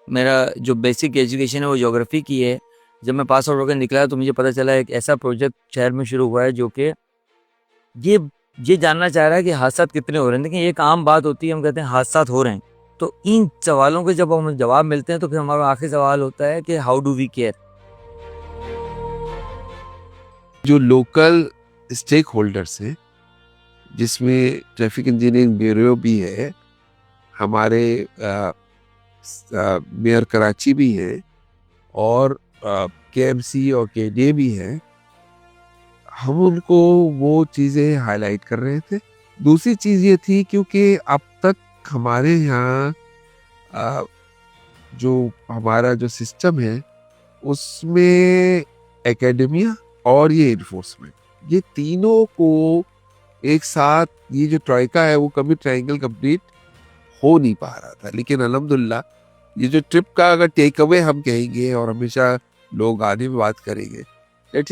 मेरा जो basic education है वो ज्योग्राफी की है। जब मैं पास आउट होकर निकला तो मुझे पता चला एक ऐसा प्रोजेक्ट शहर में शुरू हुआ है जो कि ये ये जानना चाह रहा है कि हादसा कितने हो रहे हैं। लेकिन एक आम बात होती है, हम कहते हैं हादसा हो रहे हैं, तो इन सवालों के जब हमें जवाब मिलते हैं तो फिर हमारा आखिरी सवाल होता है कि हाउ डू वी केयर। जो लोकल स्टेक होल्डर्स हैं, जिसमें ट्रैफिक इंजीनियरिंग ब्यूरो भी है, हमारे मेयर कराची भी है, और केएमसी और केडीए भी है, हम उनको वो चीज़ें हाईलाइट कर रहे थे। दूसरी चीज़ ये थी, क्योंकि अब तक हमारे यहाँ जो हमारा जो सिस्टम है उसमें एकेडमिया और ये इन्फोर्समेंट, ये तीनों को एक साथ, ये जो ट्राइका है वो कभी ट्रायंगल कंप्लीट हो नहीं पा रहा था। लेकिन अल्हम्दुलिल्लाह ये जो ट्रिप का अगर टेक अवे हम कहेंगे और हमेशा लोग आने में बात करेंगे, that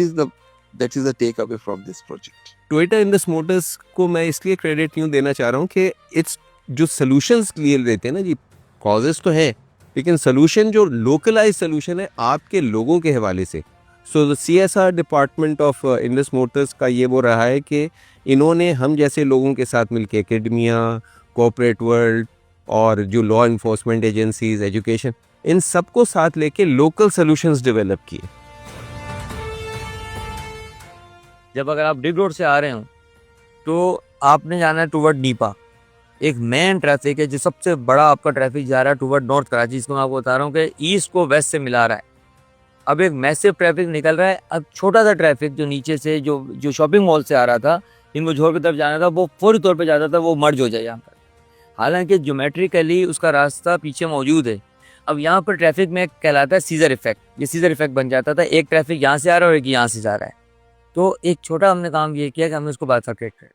is the takeaway from this project. Toyota Indus Motors को मैं इसलिए क्रेडिट यूँ देना चाह रहा हूँ कि इट्स जो सोल्यूशंस लिए देते हैं ना जी, कॉजेस तो है लेकिन सोल्यूशन जो लोकलाइज सोल्यूशन है आपके लोगों के हवाले से। So the CSR department of Indus Motors का ये वो रहा है कि इन्होंने हम जैसे लोगों के साथ मिलकर एकेडमिया, कॉर्पोरेट वर्ल्ड और जो लॉ इन्फोर्समेंट एजेंसीज, एजुकेशन, इन सबको साथ लेके लोकल सोल्यूशंस डेवलप किए। जब अगर आप डिग रोड से आ रहे हो तो आपने जाना है टूवर्ड नीपा। एक मेन ट्रैफिक है जो सबसे बड़ा आपका ट्रैफिक जा रहा है टूवर्ड नॉर्थ कराची, जिसको मैं आपको बता रहा हूँ कि ईस्ट को वेस्ट से मिला रहा है। अब एक मैसिव ट्रैफिक निकल रहा है। अब छोटा सा ट्रैफिक जो नीचे से जो शॉपिंग मॉल से आ रहा था, इनको झोर की तरफ जाना था, वो फौरी तौर पे जाता था, वो मर्ज हो जाए यहाँ पर। हालांकि ज्योमेट्रिकली उसका रास्ता पीछे मौजूद है। अब यहाँ पर ट्रैफिक में कहलाता है सीजर इफेक्ट। ये सीजर इफेक्ट बन जाता था, एक ट्रैफिक यहाँ से आ रहा है और एक यहाँ से जा रहा है। तो एक छोटा हमने काम ये किया कि हमने उसको बाइफरकेट कर,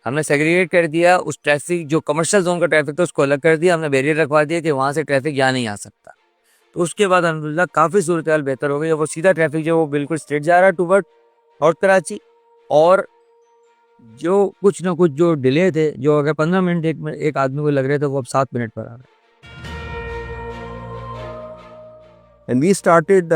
हमने सेग्रीगेट कर दिया। उस ट्रैफिक जो कमर्शियल जोन का ट्रैफिक था उसको अलग कर दिया, हमने बैरियर रखवा दिया कि वहाँ से ट्रैफिक यहाँ नहीं आ सकता। तो उसके बाद अल्हम्दुलिल्लाह काफ़ी सूरत हाल बेहतर हो गई। वो सीधा ट्रैफिक जो वो बिल्कुल स्ट्रेट जा रहा है टूवर्ड नॉर्थ कराची, और जो कुछ ना कुछ जो डिले थे, जो अगर 15 मिनट एक आदमी को लग रहे थे, वो अब 7 मिनट पर आ रहे। And we started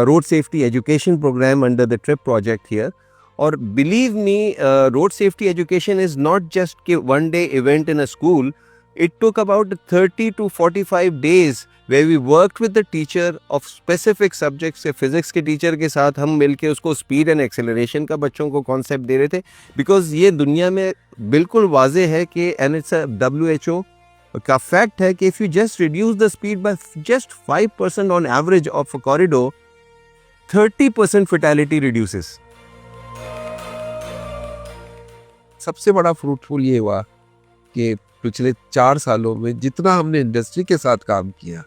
road safety education program under the TRIP project here. Or believe me, road safety education is not just a one-day event in a school. It took about 30 to 45 days where we worked with the teacher of specific subjects. Physics के teacher के साथ हम मिलके उसको speed and acceleration का बच्चों को concept दे रहे थे, because ये दुनिया में बिल्कुल वाज़े है कि and it's a WHO का फैक्ट है कि if you just reduce the speed by just 5% on average of a corridor, 30% fatality reduces. सबसे बड़ा फ्रूटफुल ये हुआ कि पिछले 4 सालों में जितना हमने इंडस्ट्री के साथ काम किया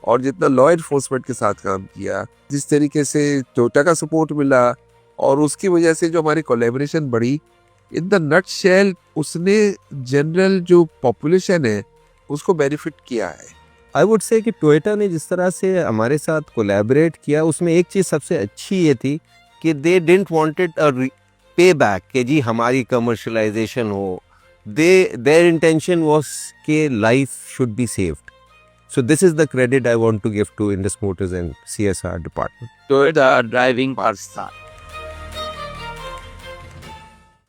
और जितना लॉ इन्फोर्समेंट के साथ काम किया, जिस तरीके से टोयोटा का सपोर्ट मिला और उसकी वजह से जो हमारी कोलैबोरेशन बढ़ी, इन द नटशेल उसने जनरल जो पॉपुलेशन है उसको बेनिफिट किया है। आई वुड से कि टोयोटा ने जिस तरह से हमारे साथ कोलैबोरेट किया, उसमें एक चीज़ सबसे अच्छी ये थी कि दे डिडंट वांटेड अ पे बैक कि जी हमारी कमर्शलाइजेशन हो। देयर इंटेंशन वाज कि life should be saved. So this is the credit I want to give to Indus Motors and CSR department. Toyota driving Pakistan.